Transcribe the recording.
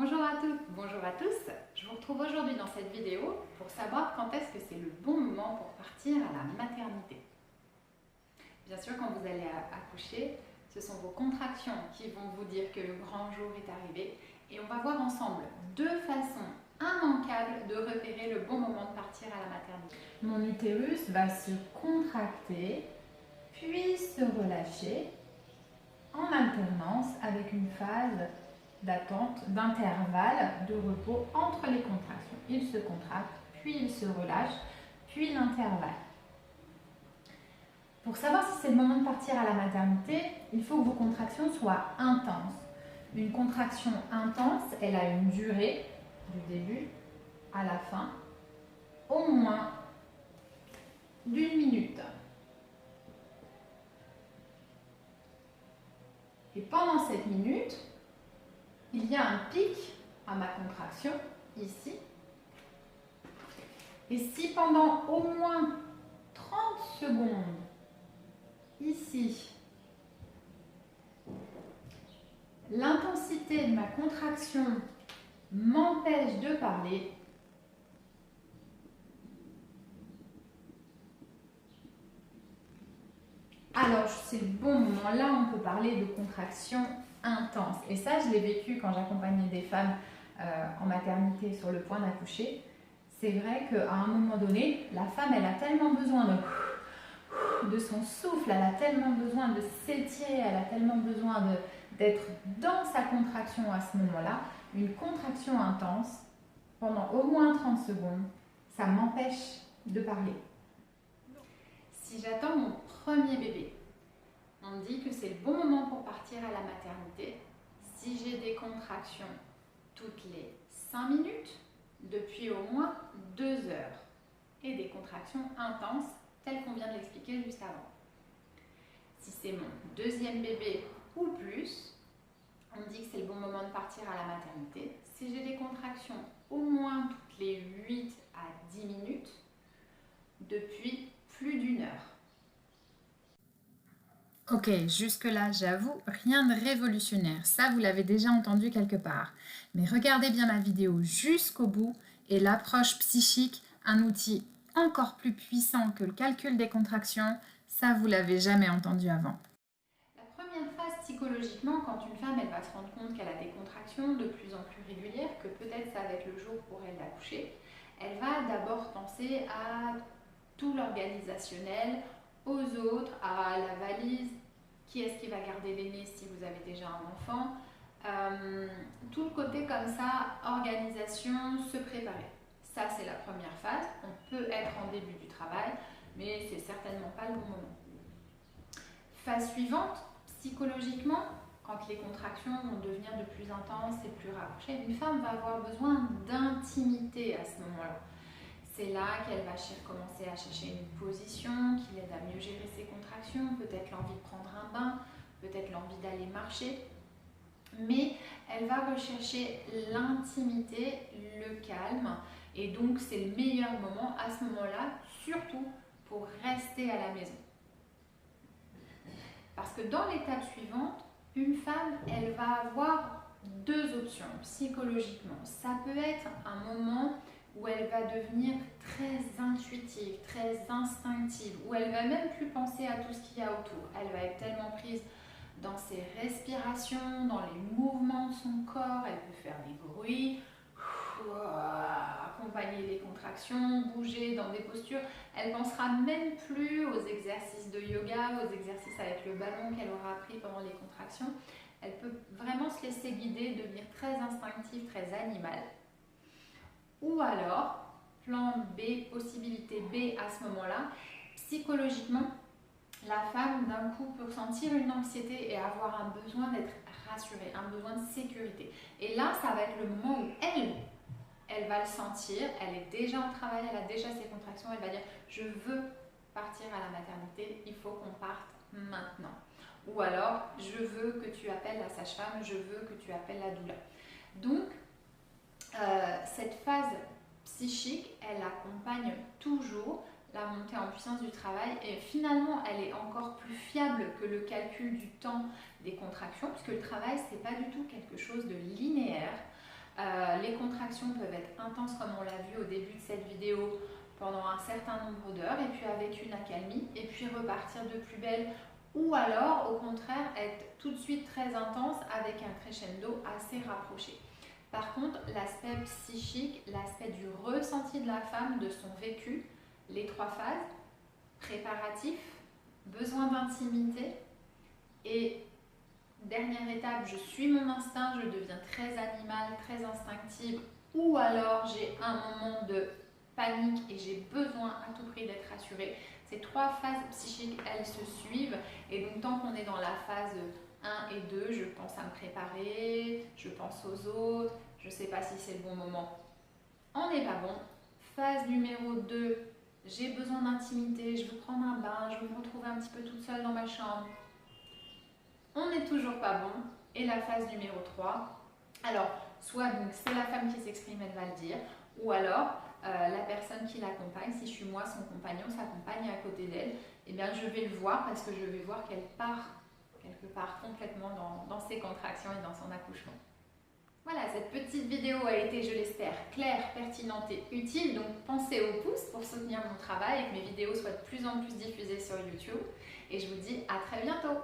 Bonjour à toutes, bonjour à tous. Je vous retrouve aujourd'hui dans cette vidéo pour savoir quand est-ce que c'est le bon moment pour partir à la maternité. Bien sûr, quand vous allez accoucher, ce sont vos contractions qui vont vous dire que le grand jour est arrivé et on va voir ensemble deux façons immanquables de repérer le bon moment de partir à la maternité. Mon utérus va se contracter, puis se relâcher en alternance avec une phase d'attente, d'intervalle de repos entre les contractions. Il se contracte, puis il se relâche, puis l'intervalle. Pour savoir si c'est le moment de partir à la maternité, il faut que vos contractions soient intenses. Une contraction intense, elle a une durée du début à la fin, au moins d'1 minute. Et pendant cette minute, il y a un pic à ma contraction, ici. Et si pendant au moins 30 secondes, ici, l'intensité de ma contraction m'empêche de parler, alors c'est le bon moment. Là, on peut parler de contraction intense. Et ça, je l'ai vécu quand j'accompagnais des femmes en maternité sur le point d'accoucher. C'est vrai qu'à un moment donné, la femme, elle a tellement besoin de son souffle, elle a tellement besoin de s'étirer, elle a tellement besoin d'être dans sa contraction à ce moment-là. Une contraction intense, pendant au moins 30 secondes, ça m'empêche de parler. Si j'attends mon premier bébé, on dit que c'est le bon moment pour partir à la maternité si j'ai des contractions toutes les 5 minutes depuis au moins 2 heures et des contractions intenses telles qu'on vient de l'expliquer juste avant. Si c'est mon deuxième bébé ou plus, on dit que c'est le bon moment de partir à la maternité si j'ai des contractions au moins toutes les 8 à 10 minutes depuis plus d'1 heure. Ok, jusque-là, j'avoue, rien de révolutionnaire. Ça, vous l'avez déjà entendu quelque part. Mais regardez bien ma vidéo jusqu'au bout et l'approche psychique, un outil encore plus puissant que le calcul des contractions, ça, vous l'avez jamais entendu avant. La première phase psychologiquement, quand une femme elle va se rendre compte qu'elle a des contractions de plus en plus régulières, que peut-être ça va être le jour pour elle d'accoucher, elle va d'abord penser à tout l'organisationnel, aux autres, à la valise, qui est-ce qui va garder l'aîné si vous avez déjà un enfant, tout le côté comme ça, organisation, se préparer. Ça c'est la première phase, on peut être en début du travail, mais c'est certainement pas le bon moment. Phase suivante, psychologiquement, quand les contractions vont devenir de plus intenses et plus rapprochées, une femme va avoir besoin d'intimité à ce moment-là. C'est là qu'elle va commencer à chercher une position qui l'aide à mieux gérer ses contractions, peut-être l'envie de prendre un bain, peut-être l'envie d'aller marcher. Mais elle va rechercher l'intimité, le calme, et donc c'est le meilleur moment à ce moment-là, surtout pour rester à la maison. Parce que dans l'étape suivante, une femme, elle va avoir deux options psychologiquement. Ça peut être un moment où elle va devenir très intuitive, très instinctive, où elle va même plus penser à tout ce qu'il y a autour. Elle va être tellement prise dans ses respirations, dans les mouvements de son corps, elle peut faire des bruits, accompagner les contractions, bouger dans des postures. Elle ne pensera même plus aux exercices de yoga, aux exercices avec le ballon qu'elle aura appris pendant les contractions. Elle peut vraiment se laisser guider, devenir très instinctive, très animale. Ou alors, plan B, possibilité B à ce moment-là, psychologiquement, la femme d'un coup peut ressentir une anxiété et avoir un besoin d'être rassurée, un besoin de sécurité. Et là, ça va être le moment où elle va le sentir, elle est déjà en travail, elle a déjà ses contractions, elle va dire « je veux partir à la maternité, il faut qu'on parte maintenant ». Ou alors « je veux que tu appelles la sage-femme, je veux que tu appelles la doula ». Donc, cette phase psychique, elle accompagne toujours la montée en puissance du travail et finalement elle est encore plus fiable que le calcul du temps des contractions puisque le travail c'est pas du tout quelque chose de linéaire. Les contractions peuvent être intenses comme on l'a vu au début de cette vidéo pendant un certain nombre d'heures et puis avec une accalmie et puis repartir de plus belle, ou alors au contraire être tout de suite très intense avec un crescendo assez rapproché. Par contre, l'aspect psychique, l'aspect du ressenti de la femme, de son vécu, les 3 phases, préparatif, besoin d'intimité et dernière étape, je suis mon instinct, je deviens très animale, très instinctive, ou alors j'ai un moment de panique et j'ai besoin à tout prix d'être rassurée. Ces 3 phases psychiques, elles se suivent et donc tant qu'on est dans la phase 1 et 2, je pense à me préparer, je pense aux autres, je ne sais pas si c'est le bon moment. On n'est pas bon. Phase numéro 2, j'ai besoin d'intimité, je veux prendre un bain, je veux me retrouver un petit peu toute seule dans ma chambre. On n'est toujours pas bon. Et la phase numéro 3, alors soit c'est la femme qui s'exprime, elle va le dire, ou alors la personne qui l'accompagne, si je suis moi son compagnon, sa compagne à côté d'elle, eh bien je vais le voir parce que je vais voir qu'elle part quelque part complètement dans ses contractions et dans son accouchement. Voilà, cette petite vidéo a été, je l'espère, claire, pertinente et utile. Donc pensez au pouce pour soutenir mon travail et que mes vidéos soient de plus en plus diffusées sur YouTube. Et je vous dis à très bientôt.